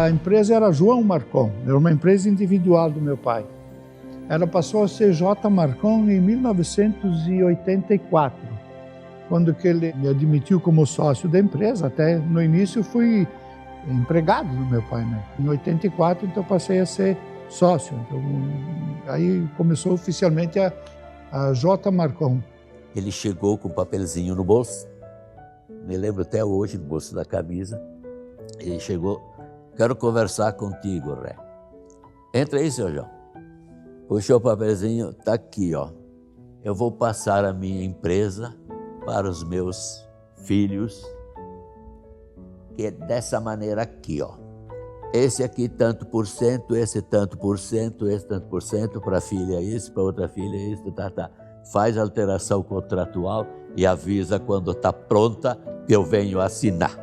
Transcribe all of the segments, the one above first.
A empresa era João Marcon, era uma empresa individual do meu pai. Ela passou a ser J. Marcon em 1984, quando que ele me admitiu como sócio da empresa. Até no início fui empregado do meu pai, né? Em 84, então passei a ser sócio. Então, aí começou oficialmente a J. Marcon. Ele chegou com um papelzinho no bolso, me lembro até hoje, no bolso da camisa. Ele chegou: quero conversar contigo, Ré. Entra aí, seu João. Puxou o papelzinho, tá aqui, ó. Eu vou passar a minha empresa para os meus filhos, que é dessa maneira aqui, ó. Esse aqui tanto por cento, esse tanto por cento, esse tanto por cento, para a filha isso, para outra filha isso, tá. Faz alteração contratual e avisa quando está pronta que eu venho assinar.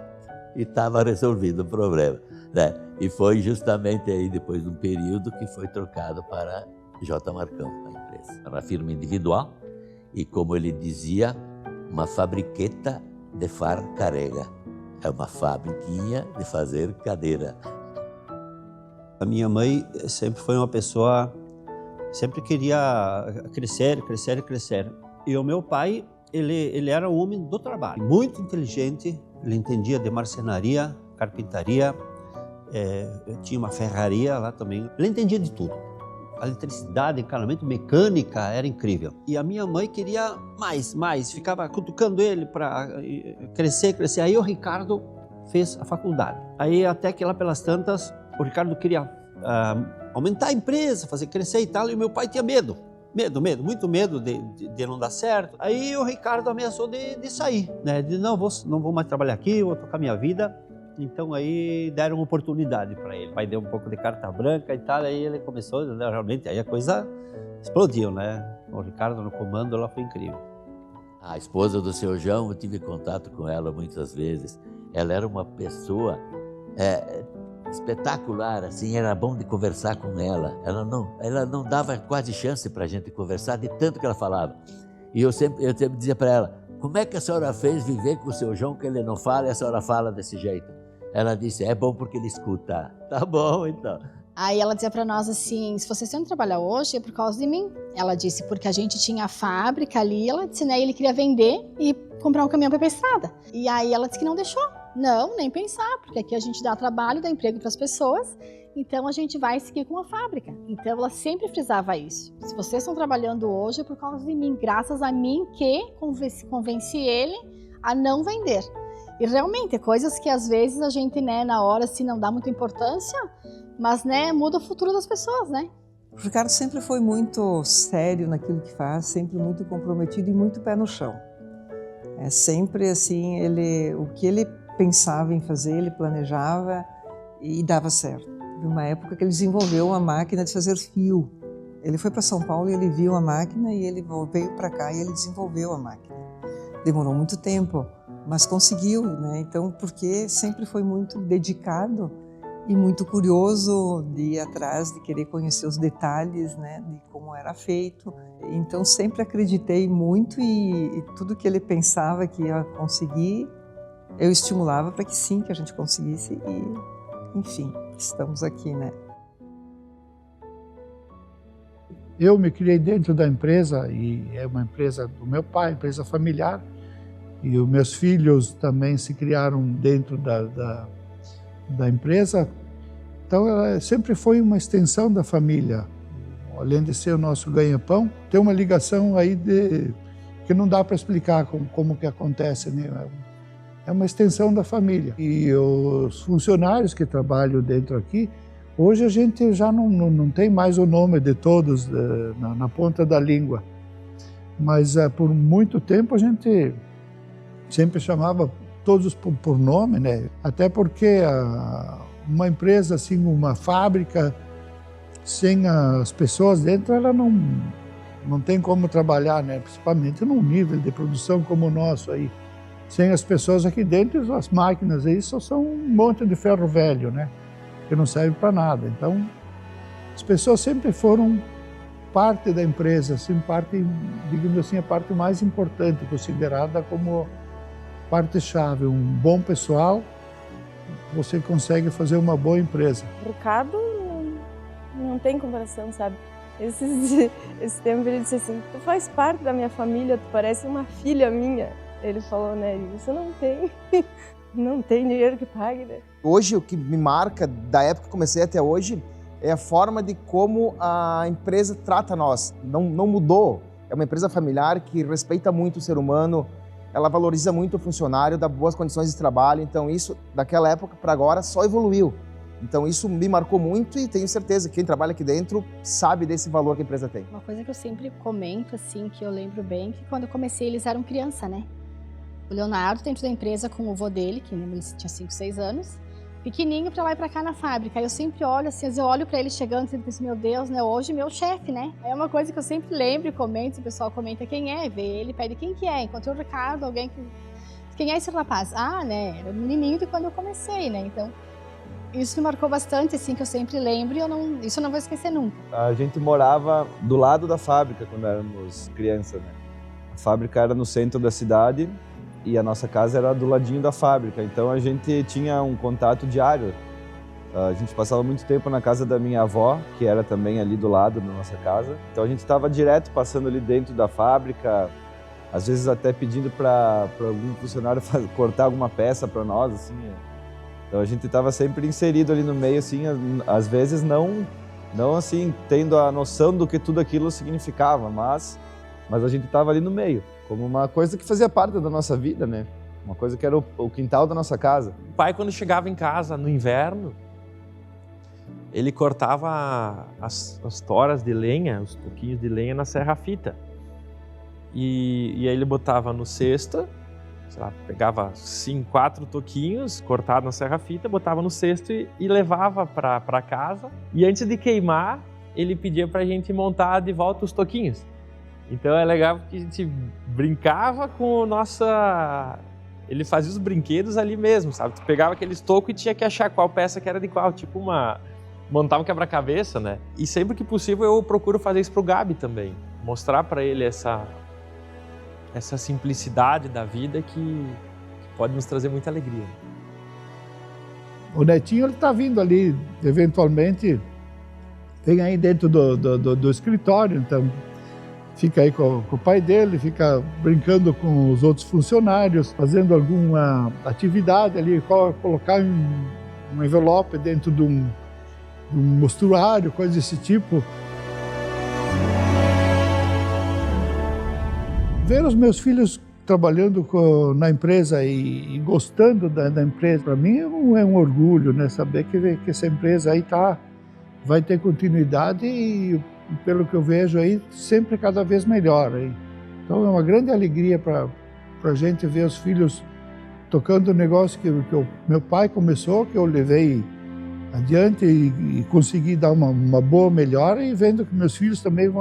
E estava resolvido o problema, né? E foi justamente aí, depois de um período, que foi trocado para J. Marcão, a empresa. Era uma firma individual e, como ele dizia, uma fabriqueta de far carrega. É uma fabriquinha de fazer cadeira. A minha mãe sempre foi uma pessoa, sempre queria crescer. E o meu pai, ele era um homem do trabalho, muito inteligente. Ele entendia de marcenaria, carpintaria, tinha uma ferraria lá também. Ele entendia de tudo. A eletricidade, encanamento, mecânica, era incrível. E a minha mãe queria mais, ficava cutucando ele para crescer. Aí o Ricardo fez a faculdade. Aí até que lá pelas tantas, o Ricardo queria aumentar a empresa, fazer crescer e tal, e o meu pai tinha medo, muito medo de não dar certo. Aí o Ricardo ameaçou de sair, né? De não vou mais trabalhar aqui, vou tocar minha vida. Então aí deram uma oportunidade para ele. O pai deu um pouco de carta branca e tal, aí ele começou, realmente, aí a coisa explodiu, né? O Ricardo no comando, ela foi incrível. A esposa do seu João, eu tive contato com ela muitas vezes. Ela era uma pessoa espetacular, assim, era bom de conversar com ela. Ela não dava quase chance para a gente conversar, de tanto que ela falava. E eu sempre dizia para ela: como é que a senhora fez viver com o seu João, que ele não fala e a senhora fala desse jeito? Ela disse: é bom porque ele escuta. Tá bom, então. Aí ela dizia para nós assim: se vocês têm que trabalhar hoje é por causa de mim. Ela disse: porque a gente tinha a fábrica ali, ela disse, né, ele queria vender e comprar um caminhão para ir pra estrada. E aí ela disse que não deixou. Não, nem pensar, porque aqui a gente dá trabalho, dá emprego para as pessoas, então a gente vai seguir com a fábrica. Então ela sempre frisava isso: se vocês estão trabalhando hoje é por causa de mim, graças a mim que convenci ele a não vender. E realmente, coisas que às vezes a gente, né, na hora assim não dá muita importância, mas, né, muda o futuro das pessoas, né? O Ricardo sempre foi muito sério naquilo que faz, sempre muito comprometido e muito pé no chão. É sempre assim, o que ele pensava em fazer, ele planejava e dava certo. Teve uma época que ele desenvolveu uma máquina de fazer fio. Ele foi para São Paulo e ele viu a máquina e ele veio para cá e ele desenvolveu a máquina. Demorou muito tempo, mas conseguiu, né? Então, porque sempre foi muito dedicado e muito curioso de ir atrás, de querer conhecer os detalhes, né, de como era feito. Então, sempre acreditei muito e tudo que ele pensava que ia conseguir, eu estimulava para que sim, que a gente conseguisse e, enfim, estamos aqui, né? Eu me criei dentro da empresa, e é uma empresa do meu pai, empresa familiar, e os meus filhos também se criaram dentro da empresa. Então ela sempre foi uma extensão da família. Além de ser o nosso ganha-pão, tem uma ligação aí que não dá para explicar como que acontece, né? É uma extensão da família. E os funcionários que trabalham dentro aqui, hoje a gente já não tem mais o nome de todos na ponta da língua. Mas por muito tempo a gente sempre chamava todos por nome, né? Até porque uma empresa, assim, uma fábrica, sem as pessoas dentro, ela não tem como trabalhar, né? Principalmente num nível de produção como o nosso aí. Sem as pessoas aqui dentro, as máquinas aí só são um monte de ferro velho, né? Que não serve para nada. Então, as pessoas sempre foram parte da empresa, assim, parte, digamos assim, a parte mais importante, considerada como parte-chave. Um bom pessoal você consegue fazer uma boa empresa. O Ricardo não tem comparação, sabe? Esse tempo ele disse assim, tu faz parte da minha família, tu parece uma filha minha. Ele falou, né, isso não tem dinheiro que pague, né? Hoje, o que me marca, da época que comecei até hoje, é a forma de como a empresa trata nós. Não mudou. É uma empresa familiar que respeita muito o ser humano, ela valoriza muito o funcionário, dá boas condições de trabalho. Então isso, daquela época para agora, só evoluiu. Então isso me marcou muito e tenho certeza que quem trabalha aqui dentro sabe desse valor que a empresa tem. Uma coisa que eu sempre comento, assim, que eu lembro bem, que quando eu comecei eles eram criança, né? O Leonardo dentro da empresa com o vô dele, que ele tinha 5, 6 anos, pequenininho pra lá e pra cá na fábrica. Aí eu sempre olho, assim, eu olho pra ele chegando e penso, meu Deus, né? Hoje meu chefe, né? É uma coisa que eu sempre lembro e comento, o pessoal comenta quem é, vê ele, pede quem que é. Encontrei o Ricardo, alguém que... Quem é esse rapaz? Ah, né? Era menininho de quando eu comecei, né? Então, isso me marcou bastante, assim, que eu sempre lembro e isso eu não vou esquecer nunca. A gente morava do lado da fábrica quando éramos crianças, né? A fábrica era no centro da cidade e a nossa casa era do ladinho da fábrica, então a gente tinha um contato diário. A gente passava muito tempo na casa da minha avó, que era também ali do lado da nossa casa. Então a gente estava direto passando ali dentro da fábrica, às vezes até pedindo para algum funcionário cortar alguma peça para nós, assim. Então a gente estava sempre inserido ali no meio, assim, às vezes não assim tendo a noção do que tudo aquilo significava, mas a gente estava ali no meio, como uma coisa que fazia parte da nossa vida, né? Uma coisa que era o quintal da nossa casa. O pai, quando chegava em casa no inverno, ele cortava as toras de lenha, os toquinhos de lenha na serra-fita. E aí ele botava no cesto, sei lá, pegava 4 toquinhos cortados na serra-fita, botava no cesto e levava para casa. E antes de queimar, ele pedia para a gente montar de volta os toquinhos. Então é legal porque a gente brincava com ele fazia os brinquedos ali mesmo, sabe? Tu pegava aqueles tocos e tinha que achar qual peça que era de qual, tipo montava um quebra-cabeça, né? E sempre que possível eu procuro fazer isso pro Gabi também, mostrar para ele essa simplicidade da vida que pode nos trazer muita alegria. O netinho, ele tá vindo ali, eventualmente, vem aí dentro do escritório, então fica aí com o pai dele, fica brincando com os outros funcionários, fazendo alguma atividade ali, colocar um envelope dentro de um mostruário, coisa desse tipo. Ver os meus filhos trabalhando na empresa e gostando da empresa, para mim é um orgulho, né? Saber que essa empresa aí vai ter continuidade e, pelo que eu vejo aí, sempre cada vez melhor. Hein? Então é uma grande alegria para a gente ver os filhos tocando o negócio que o meu pai começou, que eu levei adiante e consegui dar uma boa melhora, e vendo que meus filhos também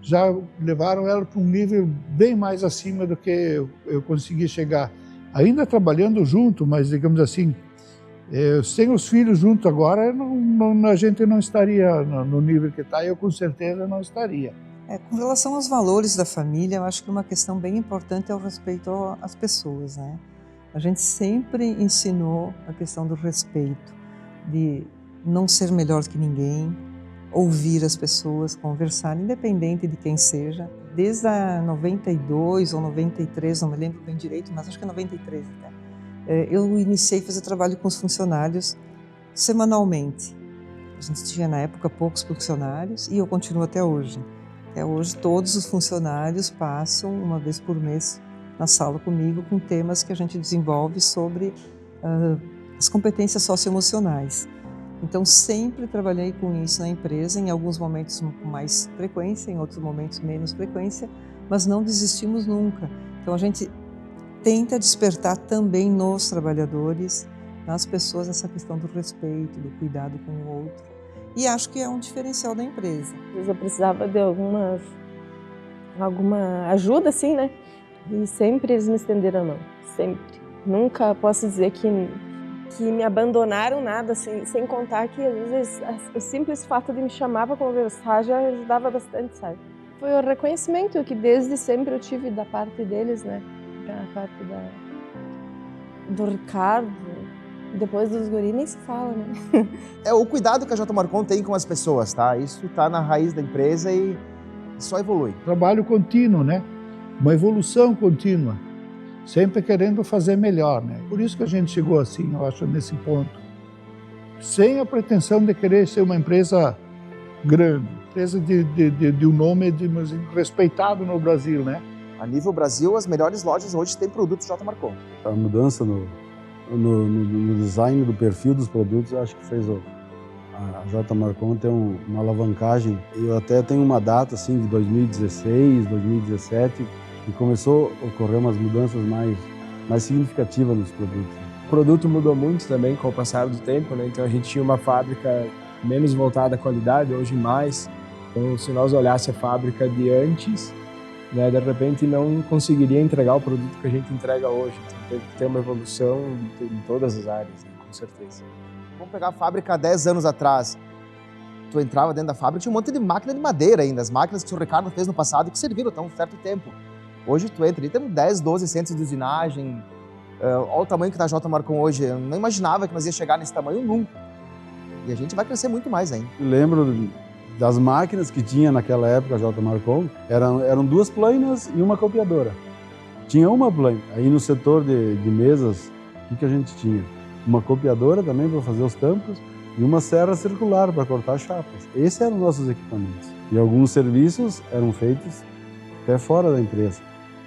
já levaram ela para um nível bem mais acima do que eu consegui chegar. Ainda trabalhando junto, mas digamos assim, sem os filhos junto agora, a gente não estaria no nível que está, eu com certeza não estaria. Com relação aos valores da família, eu acho que uma questão bem importante é o respeito às pessoas, né? A gente sempre ensinou a questão do respeito, de não ser melhor que ninguém, ouvir as pessoas, conversar, independente de quem seja. Desde a 92 ou 93, não me lembro bem direito, mas acho que é 93 até. Eu iniciei a fazer trabalho com os funcionários semanalmente. A gente tinha na época poucos funcionários e eu continuo até hoje. Até hoje todos os funcionários passam uma vez por mês na sala comigo com temas que a gente desenvolve sobre as competências socioemocionais. Então sempre trabalhei com isso na empresa, em alguns momentos com mais frequência, em outros momentos menos frequência, mas não desistimos nunca. Então a gente tenta despertar também nos trabalhadores, nas pessoas, essa questão do respeito, do cuidado com o outro. E acho que é um diferencial da empresa. Às vezes eu precisava de alguma ajuda, assim, né? E sempre eles me estenderam a mão, sempre. Nunca posso dizer que me abandonaram nada, sem contar que às vezes o simples fato de me chamar para conversar já ajudava bastante, sabe? Foi o reconhecimento que desde sempre eu tive da parte deles, né? Da parte do Ricardo, Depois dos guris nem se fala, né? É o cuidado que a J. Marcon tem com as pessoas, tá? Isso tá na raiz da empresa e só evolui. Trabalho contínuo, né? Uma evolução contínua, sempre querendo fazer melhor, né? Por isso que a gente chegou assim, eu acho, nesse ponto. Sem a pretensão de querer ser uma empresa grande, empresa de um nome respeitado no Brasil, né? A nível Brasil, as melhores lojas hoje têm produtos J. Marcon. A mudança no design do perfil dos produtos, eu acho que fez a J. Marcon ter uma alavancagem. Eu até tenho uma data assim de 2016, 2017, que começou a ocorrer umas mudanças mais significativas nos produtos. O produto mudou muito também com o passar do tempo, né? Então a gente tinha uma fábrica menos voltada à qualidade, hoje mais. Então, se nós olhássemos a fábrica de antes, né, de repente não conseguiria entregar o produto que a gente entrega hoje. Então teve que ter uma evolução em todas as áreas, né, com certeza. Vamos pegar a fábrica há 10 anos atrás. Tu entrava dentro da fábrica, tinha um monte de máquina de madeira ainda, as máquinas que o Ricardo fez no passado que serviram até um certo tempo. Hoje tu entra e tem 10, 12 centros de usinagem. Olha o tamanho que está a J. Marcon hoje. Eu não imaginava que nós ia chegar nesse tamanho nunca. E a gente vai crescer muito mais ainda. Eu lembro das máquinas que tinha naquela época a J. Marcon, eram 2 planas e uma copiadora. Tinha uma plana. Aí no setor de mesas, o que a gente tinha? Uma copiadora também para fazer os tampos e uma serra circular para cortar chapas. Esses eram os nossos equipamentos. E alguns serviços eram feitos até fora da empresa,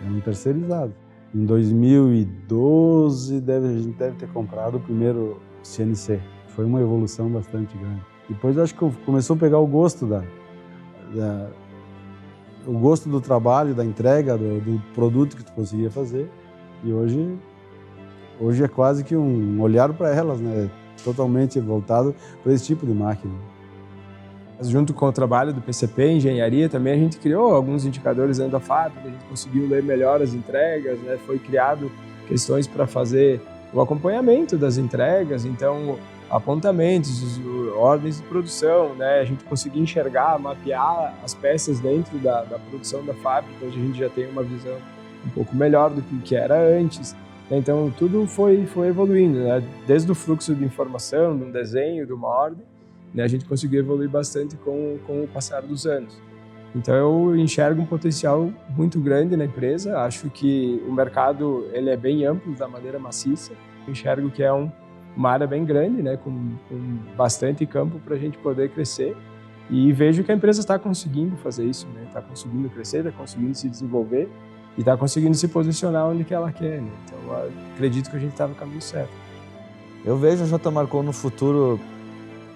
eram terceirizados. Em 2012, a gente deve ter comprado o primeiro CNC. Foi uma evolução bastante grande. Depois acho que começou a pegar o gosto o gosto do trabalho, da entrega, do produto que tu conseguia fazer. E hoje é quase que um olhar para elas, né? Totalmente voltado para esse tipo de máquina. Junto com o trabalho do PCP, engenharia, também a gente criou alguns indicadores dentro da fábrica, a gente conseguiu ler melhor as entregas, né? Foi criado questões para fazer o acompanhamento das entregas, então apontamentos, ordens de produção, né? A gente conseguia enxergar, mapear as peças dentro da produção da fábrica. Hoje a gente já tem uma visão um pouco melhor do que era antes. Então tudo foi evoluindo, né? Desde o fluxo de informação, de um desenho, de uma ordem, né? A gente conseguiu evoluir bastante com o passar dos anos. Então eu enxergo um potencial muito grande na empresa. Acho que o mercado ele é bem amplo, da maneira maciça. Eu enxergo que é uma área bem grande, né, com bastante campo para a gente poder crescer, e vejo que a empresa está conseguindo fazer isso, né, está conseguindo crescer, está conseguindo se desenvolver e está conseguindo se posicionar onde que ela quer, né? Então acredito que a gente está no caminho certo. Eu vejo a J. Marcon no futuro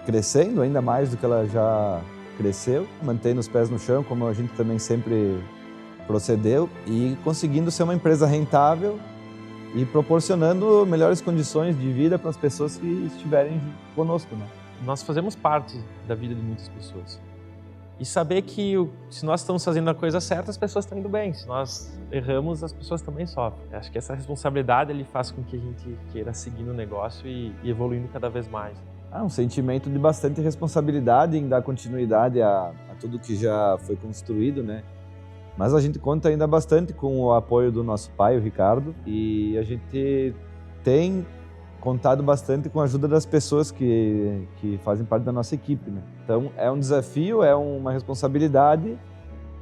crescendo ainda mais do que ela já cresceu, mantendo os pés no chão, como a gente também sempre procedeu, e conseguindo ser uma empresa rentável e proporcionando melhores condições de vida para as pessoas que estiverem conosco, né? Nós fazemos parte da vida de muitas pessoas. E saber que se nós estamos fazendo a coisa certa, as pessoas estão indo bem. Se nós erramos, as pessoas também sofrem. Acho que essa responsabilidade ele faz com que a gente queira seguir no negócio e evoluindo cada vez mais. Um sentimento de bastante responsabilidade em dar continuidade a tudo que já foi construído, né? Mas a gente conta ainda bastante com o apoio do nosso pai, o Ricardo, e a gente tem contado bastante com a ajuda das pessoas que fazem parte da nossa equipe, né? Então é um desafio, é uma responsabilidade,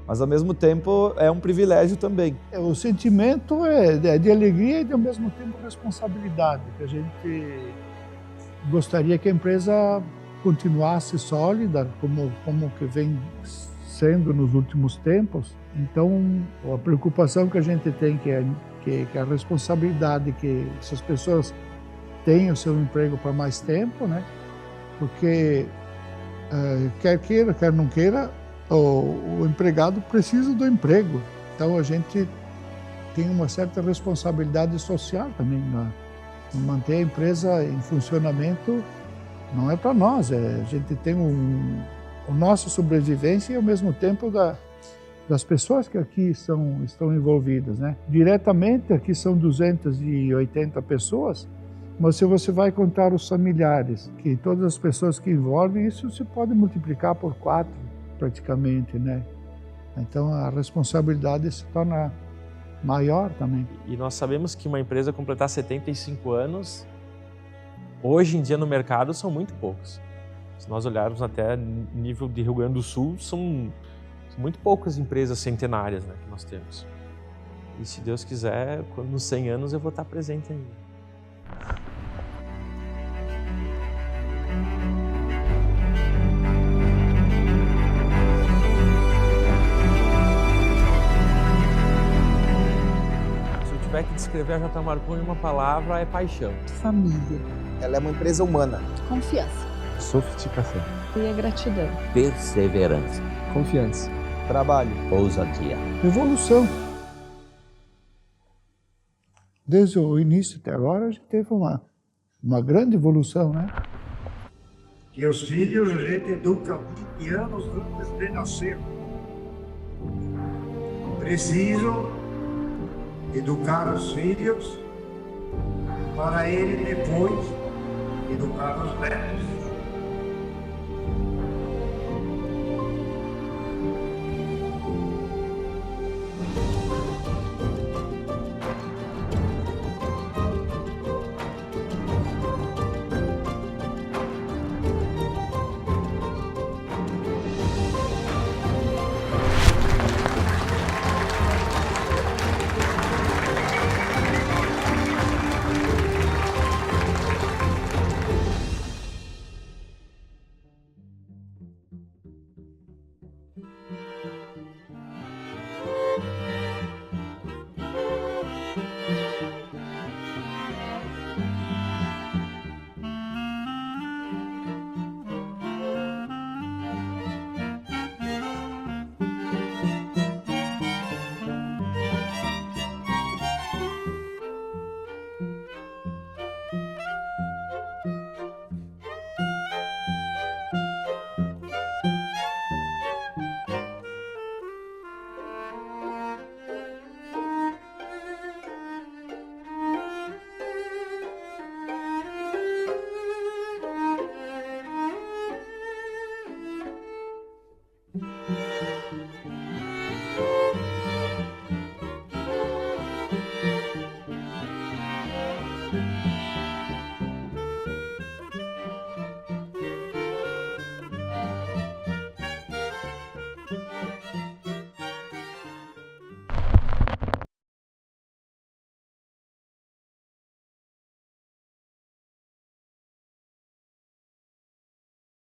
mas ao mesmo tempo é um privilégio também. O sentimento é de alegria e ao mesmo tempo responsabilidade, que a gente gostaria que a empresa continuasse sólida, como que vem sendo nos últimos tempos. Então, a preocupação que a gente tem que a responsabilidade que essas pessoas tenham seu emprego para mais tempo, né? Porque quer queira, quer não queira, o empregado precisa do emprego. Então, a gente tem uma certa responsabilidade social também em manter a empresa em funcionamento. Não é para nós, a gente tem a nossa sobrevivência e ao mesmo tempo das pessoas que aqui estão envolvidas, né? Diretamente aqui são 280 pessoas, mas se você vai contar os familiares, que todas as pessoas que envolvem, isso se pode multiplicar por 4 praticamente, né? Então a responsabilidade se torna maior também. E nós sabemos que uma empresa completar 75 anos Hoje em dia no mercado são muito poucos. Se nós olharmos até nível de Rio Grande do Sul, são muito poucas empresas centenárias, né, que nós temos. E se Deus quiser, nos 100 anos eu vou estar presente ainda. Se eu tiver que descrever a J. Marcon em uma palavra, é paixão. Família. Ela é uma empresa humana. Confiança. Sofisticação. E a gratidão. Perseverança, Confiança. Trabalho. ousadia. Evolução. Desde o início até agora, a gente teve uma grande evolução, né? Que os filhos a gente educa 20 anos antes de nascer. Preciso educar os filhos para ele depois educar os netos.